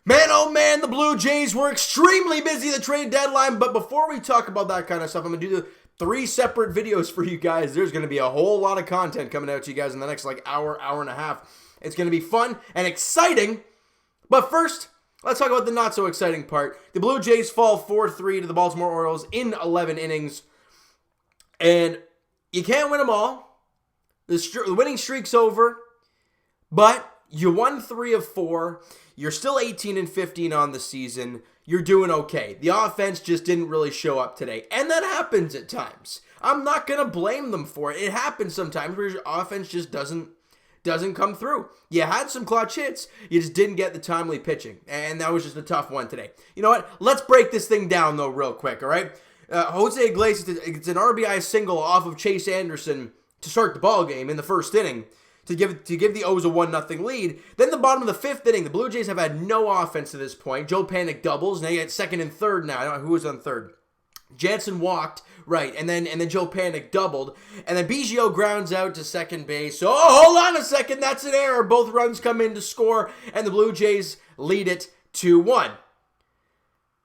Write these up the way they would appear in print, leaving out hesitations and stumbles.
Man, oh man, the Blue Jays were extremely busy at the trade deadline, but before we talk about that kind of stuff, I'm going to do the 3 separate videos for you guys. There's going to be a whole lot of content coming out to you guys in the next hour and a half. It's going to be fun and exciting, but first, let's talk about the not so exciting part. The Blue Jays fall 4-3 to the Baltimore Orioles in 11 innings, and you can't win them all. The winning streak's over, but you won 3 of 4. You're still 18-15 on the season. You're doing okay. The offense just didn't really show up today. And that happens at times. I'm not going to blame them for it. It happens sometimes where your offense just doesn't come through. You had some clutch hits. You just didn't get the timely pitching. And that was just a tough one today. You know what? Let's break this thing down, though, real quick, all right? Jose Iglesias, it's an RBI single off of Chase Anderson to start the ball game in the first inning, to give the O's a 1-0 lead. Then the bottom of the 5th inning, the Blue Jays have had no offense to this point. Joe Panik doubles. Now you get second and third now. I don't know who was on third. Jansen walked, right, and then Joe Panik doubled. And then Biggio grounds out to second base. Oh, hold on a second, that's an error. Both runs come in to score, and the Blue Jays lead it 2-1.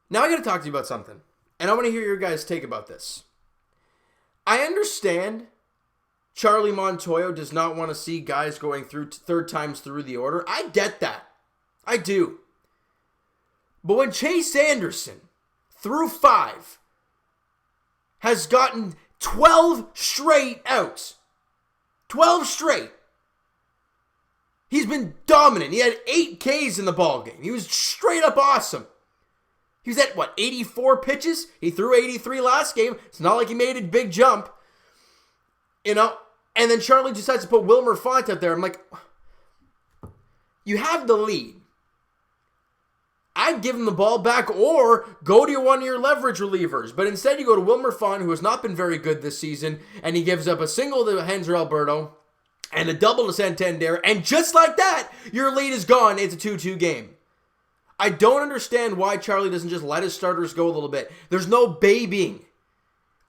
Now I got to talk to you about something, and I want to hear your guys' take about this. I understand Charlie Montoyo does not want to see guys going through third times through the order. I get that. I do. But when Chase Anderson, through 5, has gotten 12 straight outs, 12 straight, he's been dominant. He had 8 Ks in the ballgame. He was straight up awesome. He was at, 84 pitches? He threw 83 last game. It's not like he made a big jump. You know, and then Charlie decides to put Wilmer Font out there. I'm like, you have the lead. I'd give him the ball back or go to one of your leverage relievers. But instead you go to Wilmer Font, who has not been very good this season, and he gives up a single to Hanser Alberto and a double to Santander. And just like that, your lead is gone. It's a 2-2 game. I don't understand why Charlie doesn't just let his starters go a little bit. There's no babying.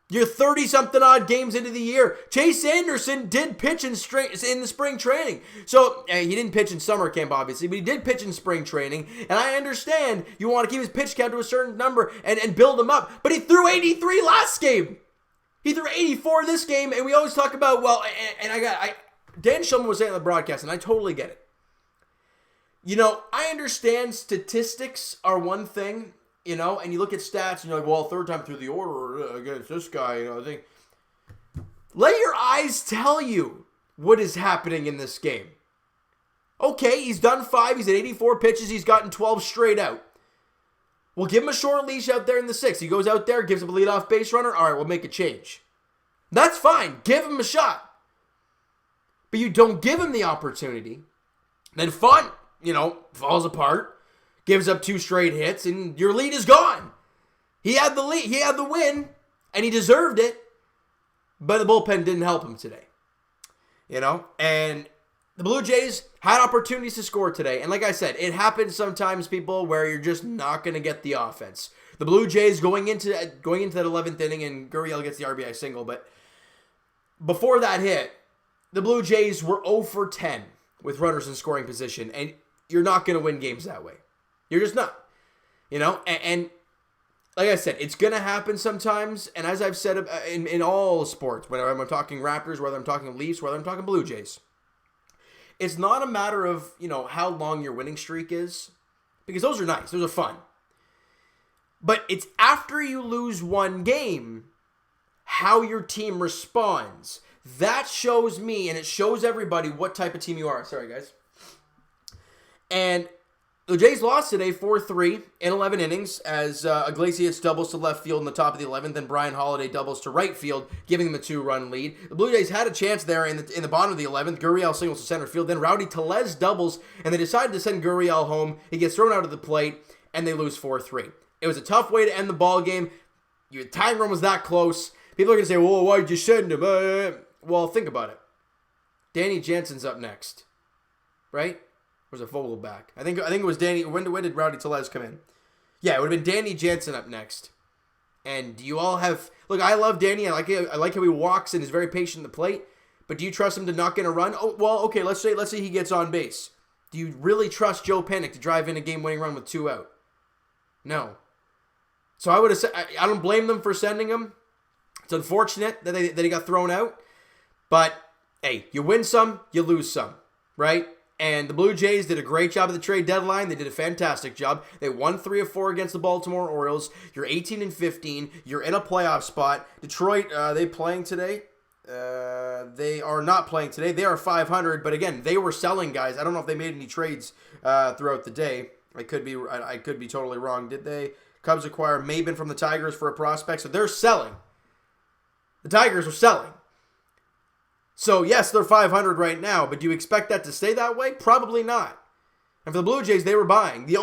You're 30-something odd games into the year. Chase Anderson did pitch in the spring training. So, he didn't pitch in summer camp, obviously, but he did pitch in spring training. And I understand you want to keep his pitch count to a certain number and build him up. But he threw 83 last game. He threw 84 this game, and we always talk about, Dan Shulman was saying on the broadcast, and I totally get it. You know, I understand statistics are one thing. You know, and you look at stats, and you're like, well, third time through the order against this guy, I think. Let your eyes tell you what is happening in this game. Okay, he's done 5, he's at 84 pitches, he's gotten 12 straight out. We'll give him a short leash out there in the 6th. He goes out there, gives up a leadoff base runner, all right, we'll make a change. That's fine, give him a shot. But you don't give him the opportunity, then Font, falls apart. Gives up 2 straight hits, and your lead is gone. He had the lead, he had the win, and he deserved it, but the bullpen didn't help him today. And the Blue Jays had opportunities to score today, and like I said, it happens sometimes, people, where you're just not going to get the offense. The Blue Jays going into that 11th inning, and Gurriel gets the RBI single, but before that hit, the Blue Jays were 0 for 10 with runners in scoring position, and you're not going to win games that way. You're just not, and like I said, it's going to happen sometimes. And as I've said in all sports, whether I'm talking Raptors, whether I'm talking Leafs, whether I'm talking Blue Jays, it's not a matter of, how long your winning streak is, because those are nice. Those are fun. But it's after you lose one game, how your team responds. That shows me, and it shows everybody what type of team you are. Sorry, guys. And the Jays lost today 4-3 in 11 innings as Iglesias doubles to left field in the top of the 11th, and Brian Holiday doubles to right field, giving them a 2-run lead. The Blue Jays had a chance there in the bottom of the 11th. Gurriel singles to center field. Then Rowdy Tellez doubles, and they decided to send Gurriel home. He gets thrown out of the plate, and they lose 4-3. It was a tough way to end the ball game. Your tying run was that close. People are going to say, well, why'd you send him? Well, think about it. Danny Jansen's up next, right? Or was it Vogelback? I think it was Danny. When did Rowdy Tellez come in? Yeah, it would have been Danny Jansen up next. And do you all have... Look, I love Danny. I like how he walks and is very patient at the plate. But do you trust him to not get a run? Oh, well, okay, let's say he gets on base. Do you really trust Joe Panik to drive in a game-winning run with 2 out? No. So I would have said, I don't blame them for sending him. It's unfortunate that he got thrown out. But, hey, you win some, you lose some, right? And the Blue Jays did a great job at the trade deadline. They did a fantastic job. They won 3 of 4 against the Baltimore Orioles. You're 18-15. You're in a playoff spot. Detroit, are they playing today? They are not playing today. They are 500. But again, they were selling guys. I don't know if they made any trades throughout the day. I could be totally wrong. Did they? Cubs acquire Maben from the Tigers for a prospect. So they're selling. The Tigers are selling. So, yes, they're 500 right now, but do you expect that to stay that way? Probably not. And for the Blue Jays, they were buying. The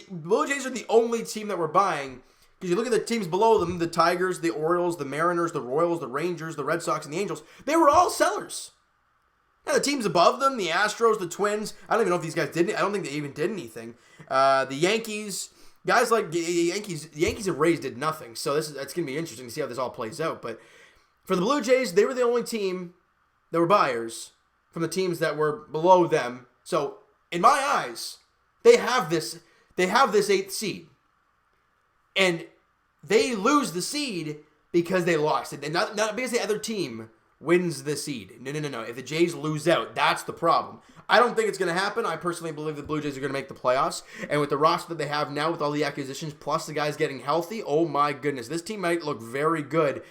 Blue Jays are the only team that were buying, because you look at the teams below them, the Tigers, the Orioles, the Mariners, the Royals, the Rangers, the Red Sox, and the Angels, they were all sellers. Now, the teams above them, the Astros, the Twins, I don't even know if these guys did. I don't think they even did anything. The Yankees, guys like the Yankees and Rays did nothing. So it's going to be interesting to see how this all plays out. But for the Blue Jays, they were the only team that were buyers from the teams that were below them. So, in my eyes, they have this 8th seed. And they lose the seed because they lost it. Not because the other team wins the seed. No. If the Jays lose out, that's the problem. I don't think it's going to happen. I personally believe the Blue Jays are going to make the playoffs. And with the roster that they have now, with all the acquisitions, plus the guys getting healthy, oh my goodness. This team might look very good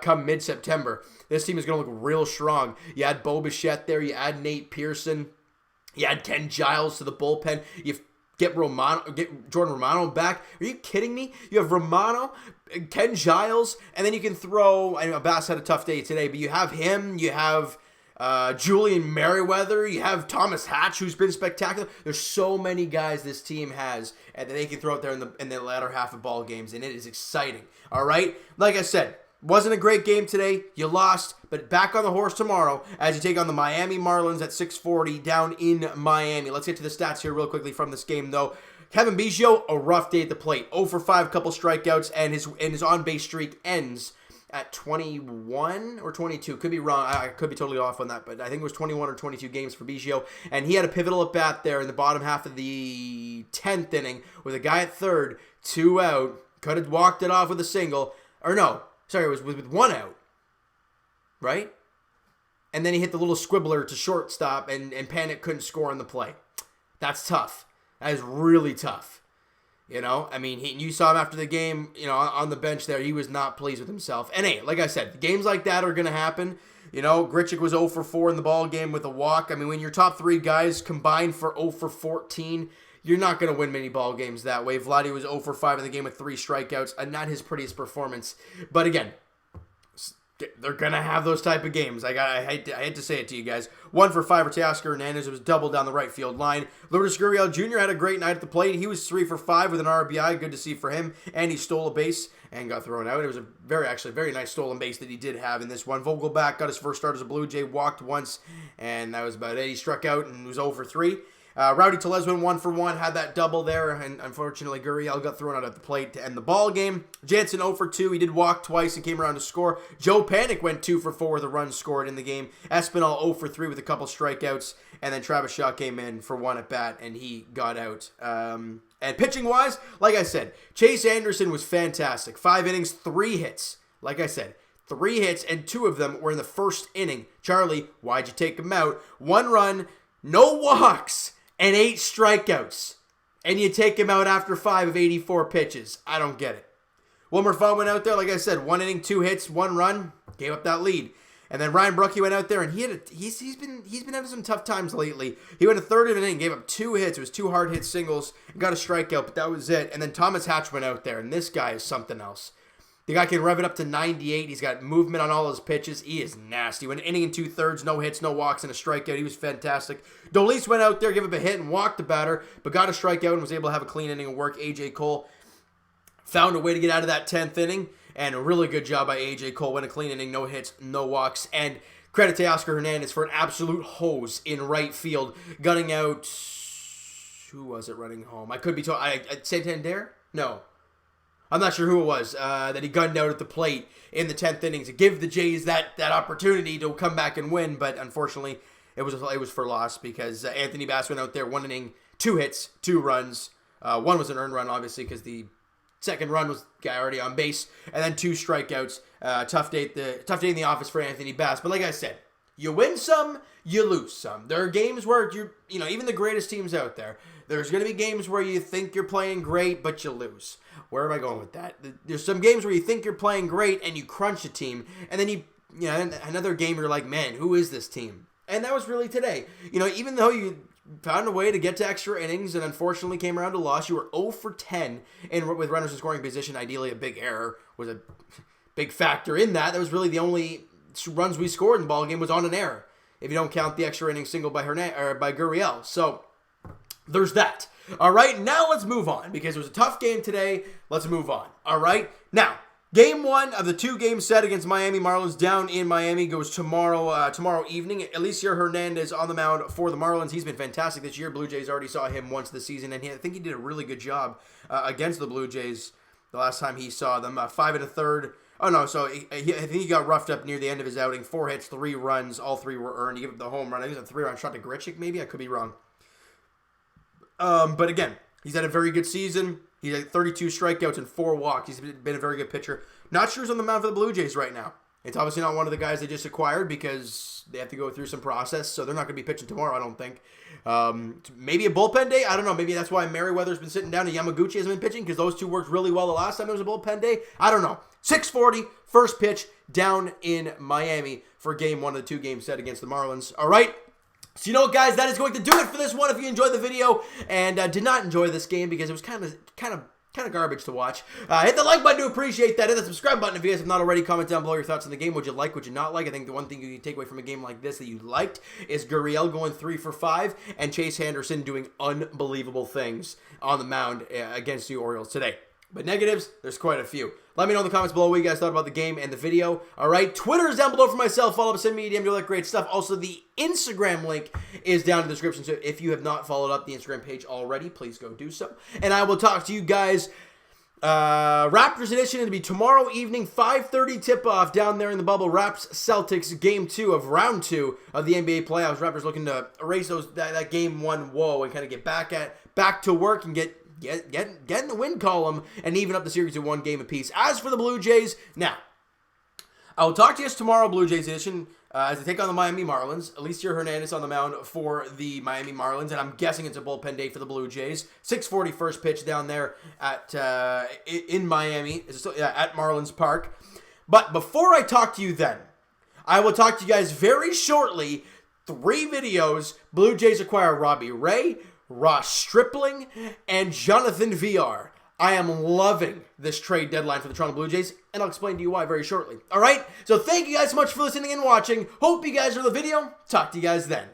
come mid-September. This team is going to look real strong. You add Bo Bichette there. You add Nate Pearson. You add Ken Giles to the bullpen. You get Jordan Romano back. Are you kidding me? You have Romano, Ken Giles, and then you can throw, I know Bass had a tough day today, but you have him. You have Julian Merriweather, you have Thomas Hatch, who's been spectacular. There's so many guys this team has and that they can throw out there in the latter half of ball games, and it is exciting. All right, like I said, wasn't a great game today. You lost, but back on the horse tomorrow as you take on the Miami Marlins at 6:40 down in Miami. Let's get to the stats here real quickly from this game, though. Kevin Biggio, a rough day at the plate. 0 for 5, couple strikeouts, and his on-base streak ends at 21 or 22. Could be wrong. I could be totally off on that, but I think it was 21 or 22 games for Biggio. And he had a pivotal at bat there in the bottom half of the 10th inning with a guy at third, 2 out. Could have walked it off with a single. Or no, sorry, it was with 1 out. Right? And then he hit the little squibbler to shortstop, and Panik couldn't score on the play. That's tough. That is really tough. You know, I mean, you saw him after the game, you know, on the bench there. He was not pleased with himself. And hey, like I said, games like that are going to happen. You know, Grichuk was 0 for 4 in the ball game with a walk. I mean, when your top 3 guys combined for 0 for 14, you're not going to win many ball games that way. Vladdy was 0 for 5 in the game with 3 strikeouts, and not his prettiest performance. But again, they're going to have those type of games. I hate to say it to you guys. 1 for 5 for Teoscar Hernandez. It was double down the right field line. Lourdes Gurriel Jr. had a great night at the plate. He was 3 for 5 with an RBI. Good to see for him. And he stole a base and got thrown out. It was a very nice stolen base that he did have in this one. Vogelback got his first start as a Blue Jay. Walked once, and that was about it. He struck out and was 0 for 3. Rowdy Tellez went 1 for 1, had that double there, and unfortunately Gurriel got thrown out at the plate to end the ball game. Jansen 0 for 2, he did walk twice and came around to score. Joe Panik went 2 for 4 with a run scored in the game. Espinal 0 for 3 with a couple strikeouts, and then Travis Shaw came in for 1 at bat, and he got out. And pitching-wise, like I said, Chase Anderson was fantastic. 5 innings, 3 hits. Like I said, 3 hits, and 2 of them were in the first inning. Charlie, why'd you take him out? 1 run, no walks, and 8 strikeouts. And you take him out after 5 of 84 pitches. I don't get it. Wilmer Font went out there, like I said, 1 inning, 2 hits, 1 run, gave up that lead. And then Ryan Brucke went out there, and he's been having some tough times lately. He went a third of an inning, gave up 2 hits. It was 2 hard hit singles, and got a strikeout, but that was it. And then Thomas Hatch went out there, and this guy is something else. The guy can rev it up to 98. He's got movement on all his pitches. He is nasty. Went an inning and 2/3, no hits, no walks, and a strikeout. He was fantastic. Dolis went out there, gave up a hit and walked the batter, but got a strikeout and was able to have a clean inning of work. A.J. Cole found a way to get out of that 10th inning, and a really good job by A.J. Cole. Went a clean inning, no hits, no walks, and credit to Oscar Hernandez for an absolute hose in right field, gunning out, who was it running home? I could be told, Santander? No. I'm not sure who it was that he gunned out at the plate in the 10th inning to give the Jays that opportunity to come back and win, but unfortunately it was for loss because Anthony Bass went out there 1 inning, 2 hits, 2 runs. One was an earned run, obviously, because the second run was guy already on base, and then 2 strikeouts. Tough day in the office for Anthony Bass. But like I said, you win some, you lose some. There are games where even the greatest teams out there, there's going to be games where you think you're playing great, but you lose. Where am I going with that? There's some games where you think you're playing great and you crunch a team, and then another game you're like, man, who is this team? And that was really today. Even though you found a way to get to extra innings and unfortunately came around to loss, you were 0 for 10 with runners in scoring position. Ideally, a big error was a big factor in that. That was really the only runs we scored in the ball game was on an error, if you don't count the extra inning single by Gurriel. So there's that. All right, now let's move on because it was a tough game today. Let's move on. All right, now game 1 of the 2-game set against Miami Marlins down in Miami goes tomorrow evening. Elieser Hernandez on the mound for the Marlins. He's been fantastic this year. Blue Jays already saw him once this season, and I think he did a really good job against the Blue Jays the last time he saw them. 5 1/3. Oh, no, so I think he got roughed up near the end of his outing. 4 hits, 3 runs, all 3 were earned. He gave up the home run. I think it was a 3-run shot to Grichuk, maybe? I could be wrong. But again, he's had a very good season. He's had 32 strikeouts and 4 walks. He's been a very good pitcher. Not sure who's on the mound for the Blue Jays right now. It's obviously not one of the guys they just acquired because they have to go through some process, so they're not going to be pitching tomorrow, I don't think. Maybe a bullpen day? I don't know. Maybe that's why Merriweather's been sitting down and Yamaguchi hasn't been pitching because those two worked really well the last time there was a bullpen day. I don't know. 6:40, first pitch down in Miami for game 1 of the 2-game set against the Marlins. All right. So guys, that is going to do it for this one. If you enjoyed the video and did not enjoy this game because it was kind of garbage to watch, hit the like button to appreciate that. Hit the subscribe button if you guys have not already. Comment down below your thoughts on the game. Would you like, would you not like? I think the one thing you can take away from a game like this that you liked is Gurriel going 3 for 5 and Chase Anderson doing unbelievable things on the mound against the Orioles today. But negatives, there's quite a few. Let me know in the comments below what you guys thought about the game and the video. All right, Twitter is down below for myself. Follow up, send me a DM, do all that great stuff. Also, the Instagram link is down in the description. So if you have not followed up the Instagram page already, please go do so. And I will talk to you guys. Raptors edition, it'll be tomorrow evening, 5:30 tip-off down there in the bubble. Raps Celtics game 2 of round 2 of the NBA playoffs. Raptors looking to erase that game 1 woe and kind of get back to work and get in the win column and even up the series to 1 game apiece. As for the Blue Jays, now, I will talk to you guys tomorrow, Blue Jays edition, as they take on the Miami Marlins. Elieser Hernandez on the mound for the Miami Marlins, and I'm guessing it's a bullpen day for the Blue Jays. 6:40 first pitch down there in Miami, at Marlins Park. But before I talk to you then, I will talk to you guys very shortly. 3 videos. Blue Jays acquire Robbie Ray, Ross Stripling, and Jonathan VR. I am loving this trade deadline for the Toronto Blue Jays, and I'll explain to you why very shortly. All right? So thank you guys so much for listening and watching. Hope you guys enjoyed the video. Talk to you guys then.